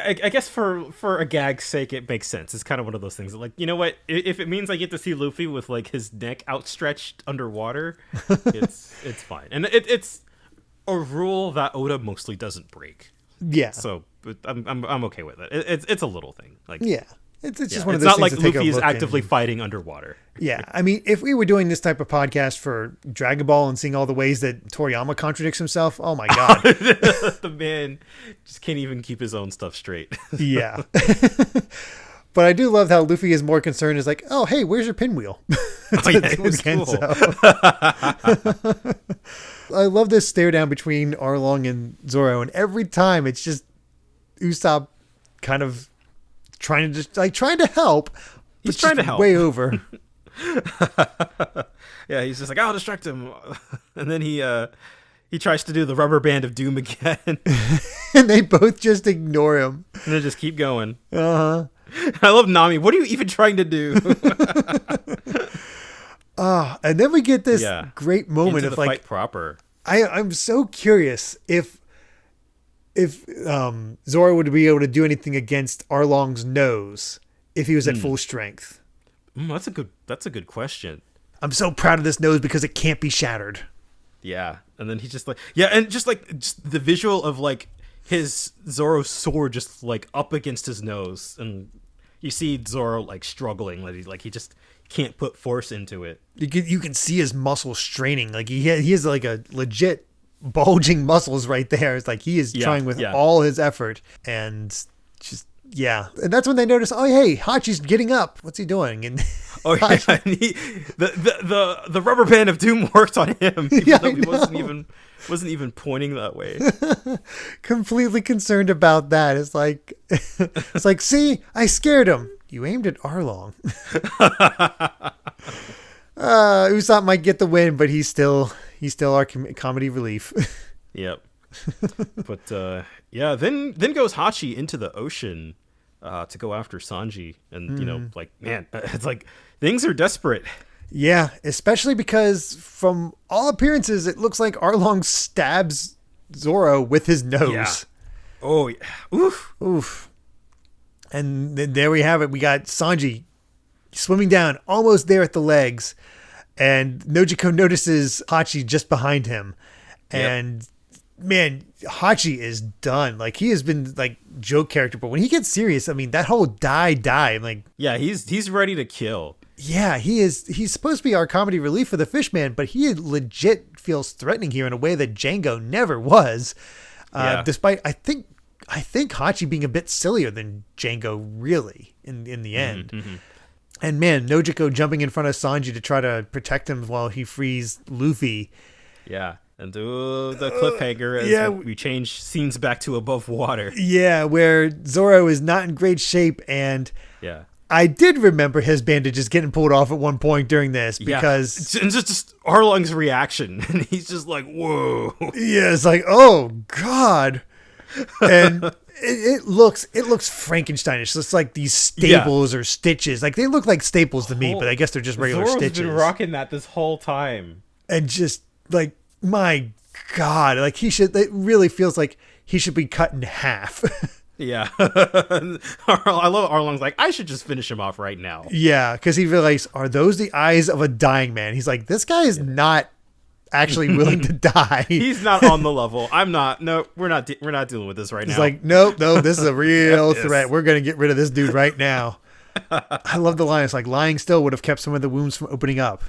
I guess for a gag's sake, it makes sense. It's kind of one of those things that, you know what? If it means I get to see Luffy with his neck outstretched underwater, it's fine. And it's a rule that Oda mostly doesn't break. Yeah. So I'm okay with it. It's a little thing. It's just one of those things. It's not like Luffy is actively fighting underwater. Yeah. I mean, if we were doing this type of podcast for Dragon Ball and seeing all the ways that Toriyama contradicts himself, oh my God. The man just can't even keep his own stuff straight. Yeah. But I do love how Luffy is more concerned, is like, oh, hey, where's your pinwheel? It was cool. I love this stare down between Arlong and Zoro, and every time it's just Usopp kind of trying to help. He's trying to help. Way over. Yeah, he's just like, I'll distract him. And then he tries to do the rubber band of doom again. And they both just ignore him. And they just keep going. Uh-huh. I love Nami. What are you even trying to do? And then we get this great moment into of the fight proper. I'm so curious if Zoro would be able to do anything against Arlong's nose if he was at full strength. That's a good question. I'm so proud of this nose because it can't be shattered. Yeah, and then he just just the visual of his Zoro's sword just up against his nose, and you see Zoro struggling, he just can't put force into it. You can see his muscles straining. He has a legit bulging muscles right there. It's he is trying with all his effort, and just and that's when they notice, oh hey, Hachi's getting up. What's he doing? And and the rubber band of doom worked on him, even though he wasn't even pointing that way. Completely concerned about that. It's see, I scared him. You aimed at Arlong. Usopp might get the win, but he's still our comedy relief. Yep. But then goes Hachi into the ocean to go after Sanji, and man, it's things are desperate. Yeah, especially because from all appearances, it looks like Arlong stabs Zoro with his nose. Yeah. Oh, yeah. Oof. Oof. And then there we have it. We got Sanji swimming down, almost there at the legs. And Nojiko notices Hachi just behind him. And man, Hachi is done. Like, he has been like joke character, but when he gets serious, I mean, that whole die, I'm like, yeah, he's ready to kill. Yeah, he is. He's supposed to be our comedy relief for the Fishman, but he legit feels threatening here in a way that Django never was. Despite, I think Hachi being a bit sillier than Django, really, in the end. Mm-hmm. And man, Nojiko jumping in front of Sanji to try to protect him while he frees Luffy. Yeah. And do the cliffhanger as we change scenes back to above water. Yeah, where Zoro is not in great shape, and I did remember his bandages getting pulled off at one point during this because and just Arlong's reaction, and he's just like, "Whoa!" Yeah, it's like, "Oh God!" And it looks Frankensteinish. It's like these staples or stitches. Like, they look like staples to me, but I guess they're just regular Zoro's stitches. Been rocking that this whole time, and just like, my God, like it really feels like he should be cut in half. Yeah. I love Arlong's like, I should just finish him off right now. Yeah, because he realized, are those the eyes of a dying man? He's like, this guy is not actually willing to die. He's not on the level. I'm not. No, we're not dealing with this right now. He's like, nope, this is a real threat. We're going to get rid of this dude right now. I love the line. It's like, lying still would have kept some of the wounds from opening up.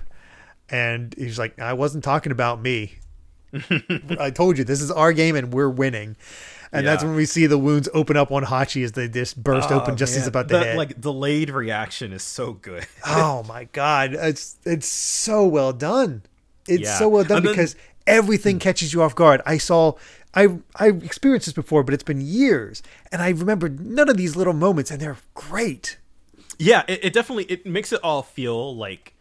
And he's like, I wasn't talking about me. I told you, this is our game and we're winning. And that's when we see the wounds open up on Hachi as they just burst open just as about to hit. Like, delayed reaction is so good. Oh my God. It's so well done. It's so well done because everything catches you off guard. I experienced this before, but it's been years. And I remember none of these little moments, and they're great. Yeah, it definitely, it makes it all feel like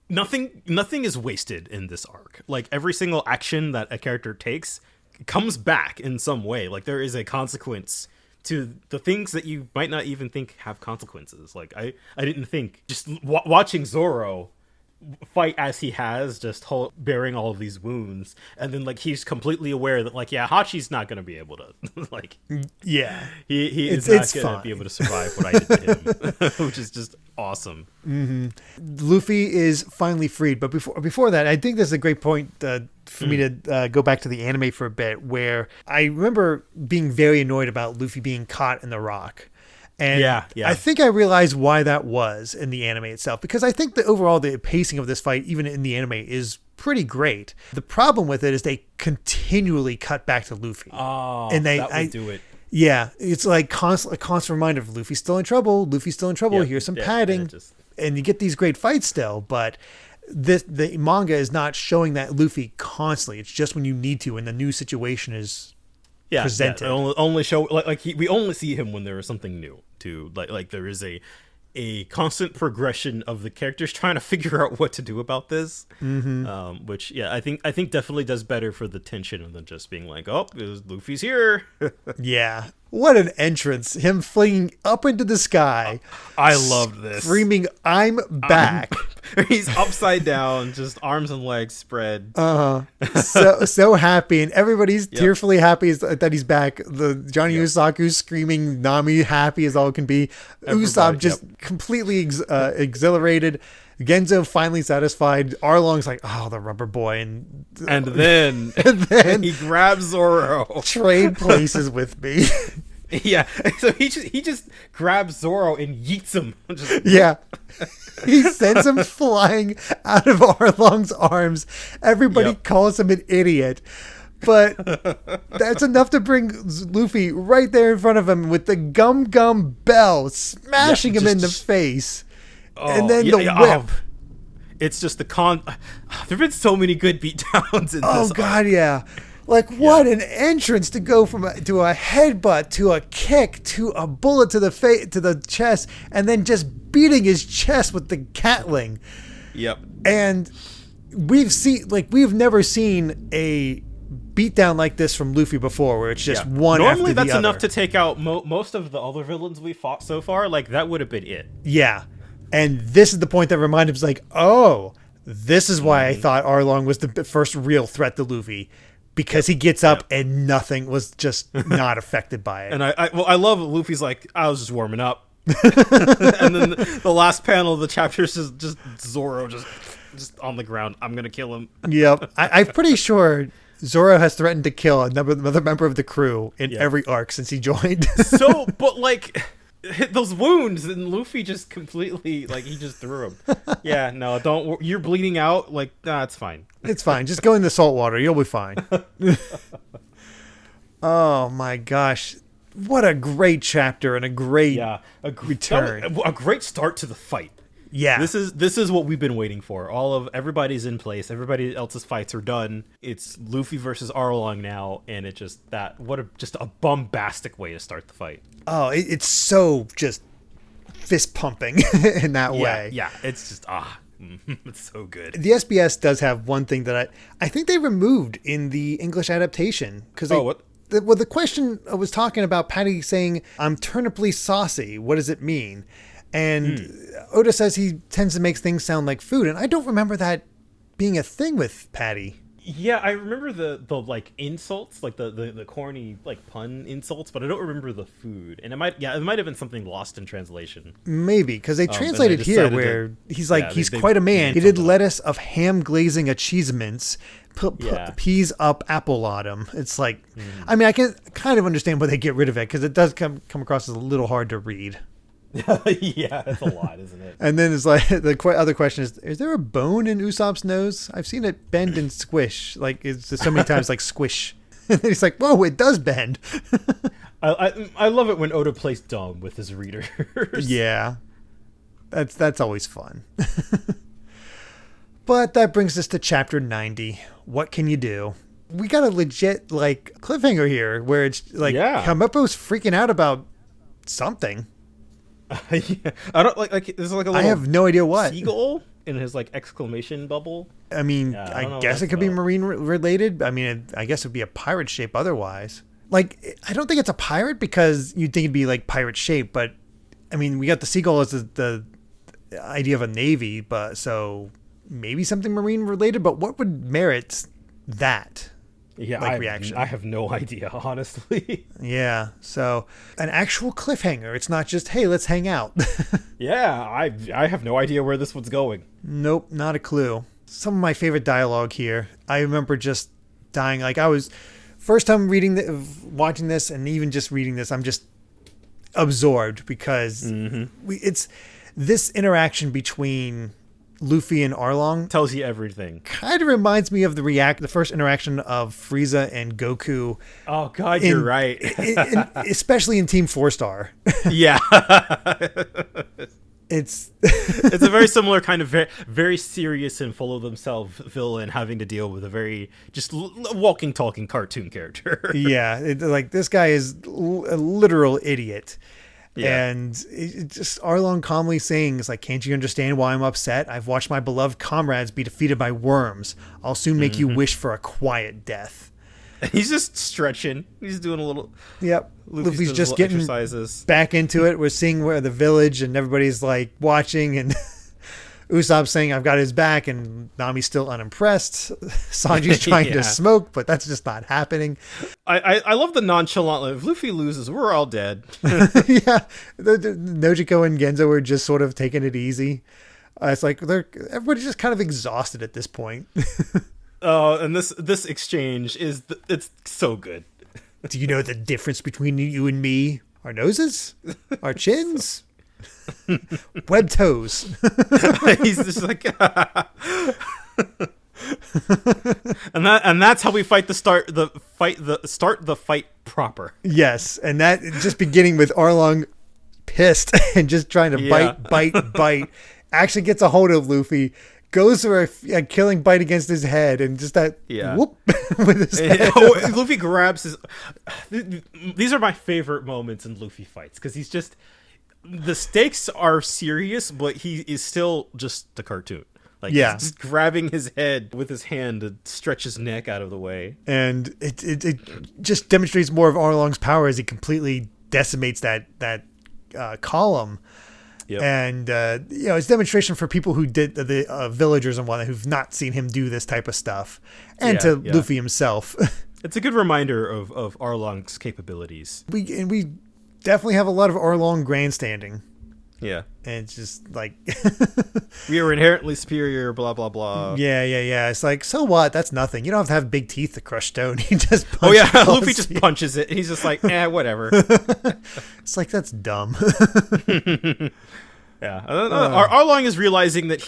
nothing is wasted in this arc. Like, every single action that a character takes comes back in some way. Like, there is a consequence to the things that you might not even think have consequences. Like, I didn't think just watching Zoro fight as he has, just bearing all of these wounds, and then like he's completely aware that like Hachi's not going to be able to like he is not going to be able to survive what I did to him. Which is just awesome. Mm-hmm. Luffy is finally freed, but before that, I think this is a great point for me to go back to the anime for a bit, where I remember being very annoyed about Luffy being caught in the rock. And I think I realized why that was in the anime itself, because I think that overall the pacing of this fight, even in the anime, is pretty great. The problem with it is they continually cut back to Luffy. Oh, and that would do it. Yeah, it's like a constant reminder of Luffy's still in trouble. Yep, here's some padding. And you get these great fights still, but the manga is not showing that Luffy constantly. It's just when you need to, and the new situation is presented. Yeah, only show we only see him when there is something new to like there is a constant progression of the characters trying to figure out what to do about this. Mm-hmm. Which I think definitely does better for the tension than just being like, oh, Luffy's here. Yeah. What an entrance. Him flinging up into the sky. I loved this. Screaming, I'm back. He's upside down, just arms and legs spread. So happy. And everybody's tearfully happy that he's back. The Johnny Usaku's screaming, Nami happy as all can be. Usopp just completely exhilarated. Genzo finally satisfied. Arlong's like, oh, the rubber boy. And then he grabs Zoro. Trade places with me. Yeah. So he just grabs Zoro and yeets him. He sends him flying out of Arlong's arms. Everybody calls him an idiot. But that's enough to bring Luffy right there in front of him with the gum bell, smashing him in the face. And then the whip. It's just there have been so many good beatdowns in this. Oh, God, yeah. Like, what an entrance to go to a headbutt, to a kick, to a bullet to the face, to the chest, and then just beating his chest with the Gatling. Yep. And we've never seen a beatdown like this from Luffy before, where it's just one normally after the that's other. Enough to take out most of the other villains we fought so far. Like, that would have been it. Yeah. And this is the point that reminded him, like, oh, this is why I thought Arlong was the first real threat to Luffy. Because he gets up and nothing was just not affected by it. And I love Luffy's like, I was just warming up. And then the last panel of the chapter is just Zoro just on the ground. I'm going to kill him. Yep. I'm pretty sure Zoro has threatened to kill another member of the crew in every arc since he joined. So, but like... hit those wounds, and Luffy just completely, like, he just threw him. Yeah, no, don't, you're bleeding out, like, nah, it's fine. It's fine, just go in the salt water, you'll be fine. Oh my gosh, what a great chapter and a great return. A great start to the fight. Yeah, this is what we've been waiting for. Everybody's in place. Everybody else's fights are done. It's Luffy versus Arlong now, and it just a bombastic way to start the fight. Oh, it's so just fist pumping in that way. Yeah, it's just it's so good. The SBS does have one thing that I think they removed in the English adaptation because what? The question was talking about Patty saying, "I'm turniply saucy." What does it mean? And Oda says he tends to make things sound like food, and I don't remember that being a thing with Patty. Yeah, I remember the like insults, like the corny like pun insults, but I don't remember the food. And it might have been something lost in translation. Maybe because they translated here where he's like he's quite a man. He did lettuce of ham glazing achievements, peas up apple autumn. It's like, I mean, I can kind of understand why they get rid of it because it does come across as a little hard to read. Yeah, that's a lot, isn't it? And then it's like the other question is there a bone in Usopp's nose? I've seen it bend and squish, like it's so many times like squish. And then he's like, whoa, it does bend. I love it when Oda plays dumb with his readers. Yeah, that's always fun. But that brings us to chapter 90. What can you do? We got a legit like cliffhanger here where it's like Kamepo's freaking out about something. Yeah. I don't like there's like a little I have no idea what seagull in his like exclamation bubble. I mean, I guess it could be marine related. I mean, I guess it would be a pirate shape otherwise. Like, I don't think it's a pirate because you'd think it'd be like pirate shape, but I mean, we got the seagull as the idea of a navy, but so maybe something marine related. But what would merit that? Yeah, reaction. I have no idea, honestly. Yeah, so an actual cliffhanger. It's not just, hey, let's hang out. Yeah, I have no idea where this one's going. Nope, not a clue. Some of my favorite dialogue here. I remember just dying. Like I was first time watching this, and even just reading this, I'm just absorbed because it's this interaction between Luffy and Arlong tells you everything. Kind of reminds me of the first interaction of Frieza and Goku. Oh God, you're right. Especially in Team 4-Star. Yeah. It's a very similar kind of very serious and full of themselves villain having to deal with a very just walking, talking cartoon character. Yeah, like this guy is a literal idiot. Yeah. And it just Arlong calmly saying, "It's like, can't you understand why I'm upset? I've watched my beloved comrades be defeated by worms. I'll soon make you wish for a quiet death." He's just stretching. He's doing a little. Yep. Luffy's just getting exercises. Back into it. We're seeing where the village and everybody's like watching, and Usopp saying, "I've got his back," and Nami's still unimpressed. Sanji's trying to smoke, but that's just not happening. I love the nonchalant. If Luffy loses, we're all dead. Yeah, Nojiko and Genzo were just sort of taking it easy. It's like everybody's just kind of exhausted at this point. And this exchange it's so good. Do you know the difference between you and me? Our noses, our chins. Web toes. He's just like and that's how we start the fight proper. Yes, and that just beginning with Arlong pissed and just trying to bite actually gets a hold of Luffy, goes for a killing bite against his head, and just that whoop with his head. Luffy grabs his. These are my favorite moments in Luffy fights because he's just. The stakes are serious, but he is still just a cartoon. Like he's just grabbing his head with his hand to stretch his neck out of the way. And it just demonstrates more of Arlong's power as he completely decimates that column. Yep. And, it's demonstration for people who did the villagers and whatnot who've not seen him do this type of stuff. And to Luffy himself. It's a good reminder of Arlong's capabilities. We definitely have a lot of Arlong grandstanding. Yeah. And it's just like... we are inherently superior, blah, blah, blah. Yeah. It's like, so what? That's nothing. You don't have to have big teeth to crush stone. He just punches Luffy just punches it. He's just like, whatever. It's like, that's dumb. Yeah. Arlong is realizing that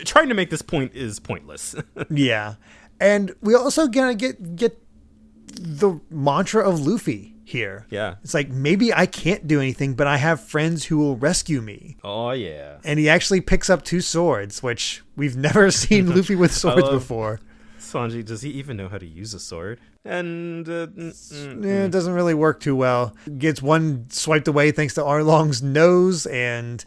trying to make this point is pointless. Yeah. And we also gonna get the mantra of Luffy here. Yeah. It's like, maybe I can't do anything, but I have friends who will rescue me. Oh, yeah. And he actually picks up 2 swords, which we've never seen Luffy with swords before. Sanji, does he even know how to use a sword? And it doesn't really work too well. Gets one swiped away thanks to Arlong's nose, and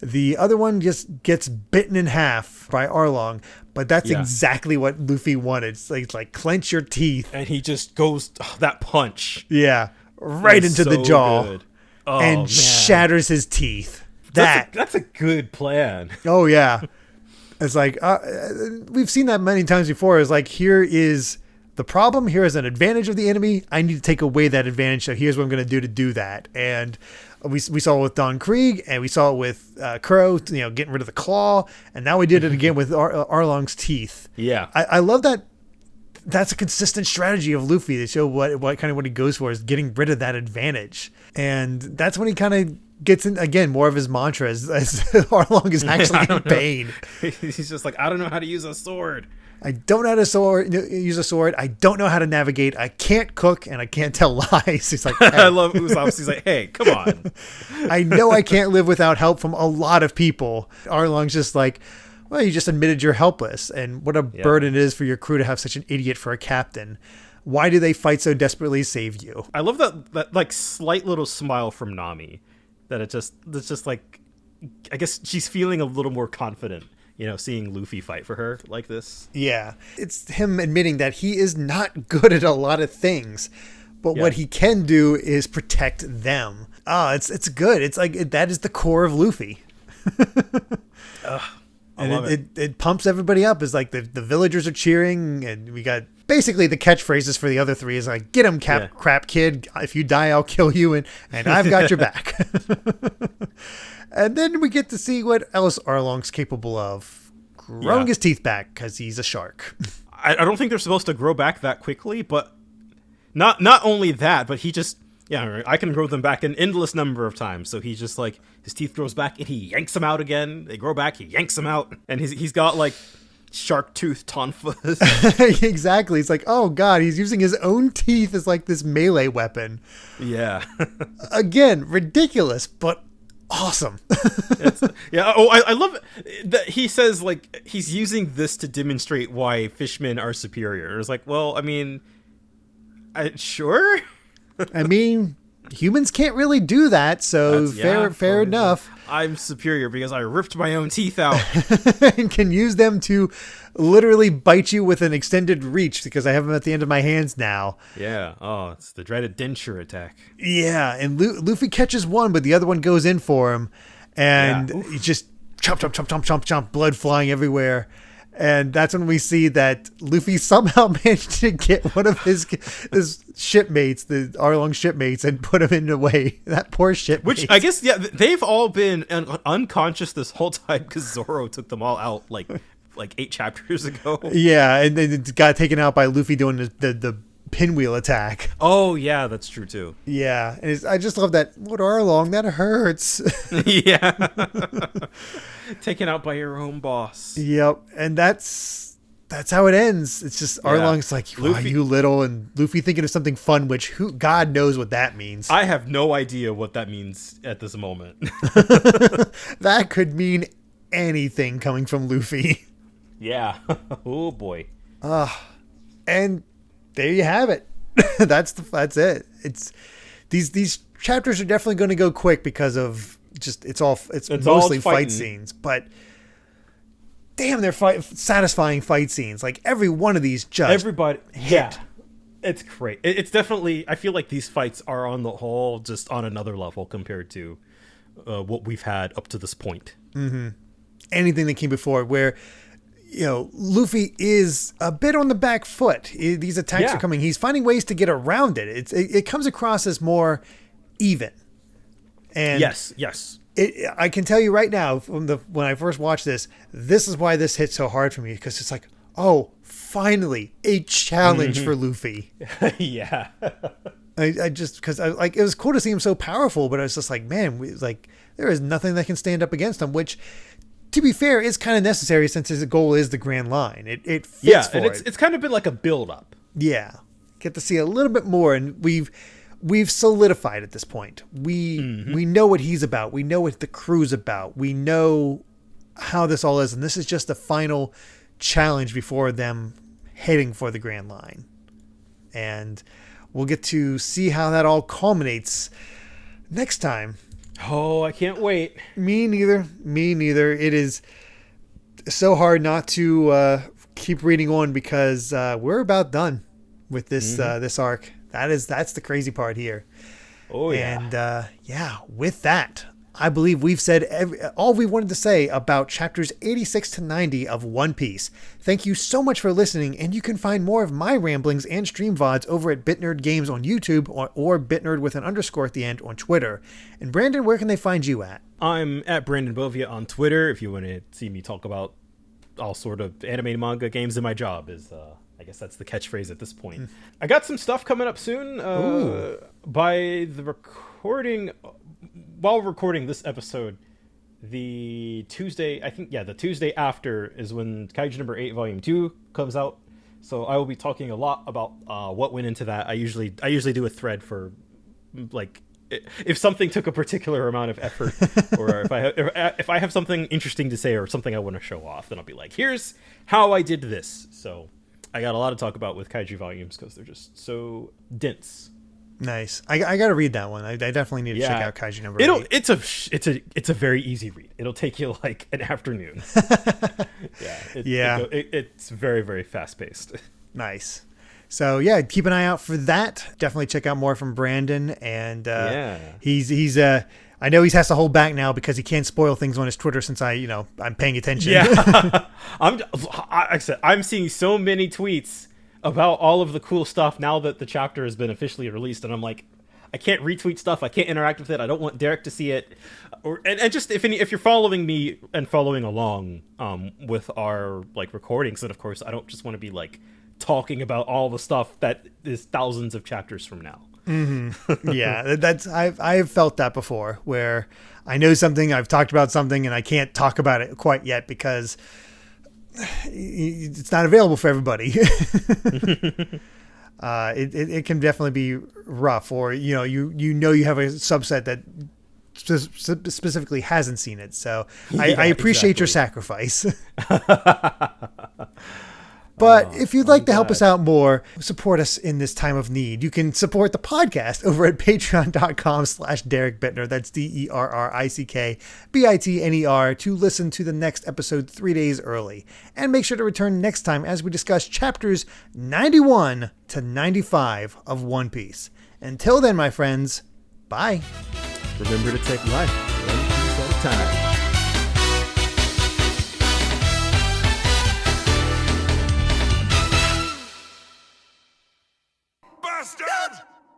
the other one just gets bitten in half by Arlong. But that's exactly what Luffy wanted. It's like clench your teeth. And he just goes, that punch. Yeah, right into the jaw. And shatters his teeth. That's a good plan. Oh, yeah. It's like, we've seen that many times before. It's like, here is the problem. Here is an advantage of the enemy. I need to take away that advantage. So here's what I'm going to do that. And we saw it with Don Krieg, and we saw it with Kuro, getting rid of the claw. And now we did it again with Arlong's teeth. Yeah. I love that. That's a consistent strategy of Luffy to show what he goes for is getting rid of that advantage. And that's when he kind of gets in again more of his mantra as Arlong is actually in pain. He's just like, I don't know how to use a sword. I don't know how to use a sword. I don't know how to navigate. I can't cook and I can't tell lies. He's like, hey. I love Usopp. He's like, hey, come on. I know I can't live without help from a lot of people. Arlong's just like, well, you just admitted you're helpless, and what a burden it is for your crew to have such an idiot for a captain. Why do they fight so desperately to save you? I love that like slight little smile from Nami. It's just like, I guess she's feeling a little more confident, seeing Luffy fight for her like this. Yeah. It's him admitting that he is not good at a lot of things, but what he can do is protect them. It's good. It's like, that is the core of Luffy. I love it. It pumps everybody up. It's like the villagers are cheering, and we got basically the catchphrases for the other 3 is like, get him, crap kid. If you die, I'll kill you, and I've got your back. And then we get to see what else Arlong's capable of. Growing his teeth back because he's a shark. I don't think they're supposed to grow back that quickly, but not only that, but he just... Yeah, I can grow them back an endless number of times. So he's just like, his teeth grows back and he yanks them out again. They grow back, he yanks them out. And he's got like shark tooth tonfas. Exactly. It's like, oh God, he's using his own teeth as like this melee weapon. Yeah. Again, ridiculous, but awesome. I love it that he says like he's using this to demonstrate why fishmen are superior. It's like, well, I mean, sure. I mean, humans can't really do that, so fair enough. I'm superior because I ripped my own teeth out. And can use them to literally bite you with an extended reach because I have them at the end of my hands now. Yeah. Oh, it's the dreaded denture attack. Yeah, and Luffy catches one, but the other one goes in for him. And he just chomp, blood flying everywhere. And that's when we see that Luffy somehow managed to get one of his shipmates, the Arlong shipmates, and put him in the way. That poor shipmate. Which I guess, they've all been unconscious this whole time because Zoro took them all out like 8 chapters ago. Yeah, and then it got taken out by Luffy doing the pinwheel attack. Oh, yeah, that's true too. Yeah, and I just love that. What Arlong? That hurts. Yeah. Taken out by your own boss. Yep, and that's how it ends. It's just Arlong's like, Luffy, you little, and Luffy thinking of something fun, which God knows what that means. I have no idea what that means at this moment. That could mean anything coming from Luffy. Yeah. Oh boy. And there you have it. That's it. It's these chapters are definitely going to go quick because of just it's mostly fight scenes, but damn, they're satisfying fight scenes. Like every one of these everybody hit. Yeah. It's great. It's definitely, I feel like these fights are on the whole just on another level compared to what we've had up to this point. Mm-hmm. Anything that came before, where Luffy is a bit on the back foot. These attacks are coming. He's finding ways to get around it. It comes across as more even. And yes. I can tell you right now, when I first watched this is why this hit so hard for me, because it's like, oh, finally a challenge for Luffy. Yeah. I just, because it was cool to see him so powerful, but I was just like, man, there is nothing that can stand up against him, which, to be fair, is kind of necessary since his goal is the Grand Line. It fits for it. It's kind of been like a build up. Yeah. Get to see a little bit more, and we've solidified at this point. We know what he's about. We know what the crew's about. We know how this all is, and this is just the final challenge before them heading for the Grand Line. And we'll get to see how that all culminates next time. Oh, I can't wait. Me neither. It is so hard not to keep reading on, because we're about done with this this arc. That's the crazy part here. Oh, yeah. And with that, I believe we've said all we wanted to say about chapters 86 to 90 of One Piece. Thank you so much for listening, and you can find more of my ramblings and stream VODs over at BitNerd Games on YouTube or BitNerd with an underscore at the end on Twitter. And Brandon, where can they find you at? I'm at Brandon Bovia on Twitter. If you want to see me talk about all sort of anime, manga, games, and my job is... I guess that's the catchphrase at this point. I got some stuff coming up soon. By the recording, while recording this episode, the Tuesday after is when Kaiju number 8 volume 2 comes out. So I will be talking a lot about what went into that. I usually do a thread for, like, if something took a particular amount of effort, or if I have something interesting to say or something I want to show off, then I'll be like, here's how I did this. So I got a lot to talk about with Kaiju volumes because they're just so dense. Nice. I got to read that one. I definitely need to check out Kaiju number 8. It's a very easy read. It'll take you like an afternoon. It's very, very fast paced. Nice. So keep an eye out for that. Definitely check out more from Brandon. And he's I know he has to hold back now because he can't spoil things on his Twitter since I'm paying attention. Yeah. I'm seeing so many tweets about all of the cool stuff now that the chapter has been officially released, and I'm like, I can't retweet stuff. I can't interact with it. I don't want Derek to see it. And just if you're following me and following along with our like recordings, then of course I don't just want to be like talking about all the stuff that is thousands of chapters from now. Mm-hmm. Yeah, I've felt that before, where I know something, I've talked about something, and I can't talk about it quite yet because it's not available for everybody. It can definitely be rough, or you have a subset that specifically hasn't seen it. So I appreciate your sacrifice. But if you'd like to help us out more, support us in this time of need, you can support the podcast over at patreon.com/Derek Bittner. That's DERRICKBITNER to listen to the next episode 3 days early. And make sure to return next time as we discuss chapters 91 to 95 of One Piece. Until then, my friends, bye. Remember to take life one piece at a time.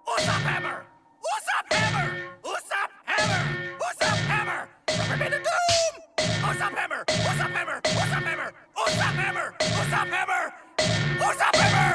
Usopp hammer! Usopp hammer! Usopp hammer! Usopp hammer! Rubber to doom! Usopp hammer! Usopp hammer! Usopp hammer! Usopp hammer! Usopp hammer! Usopp hammer!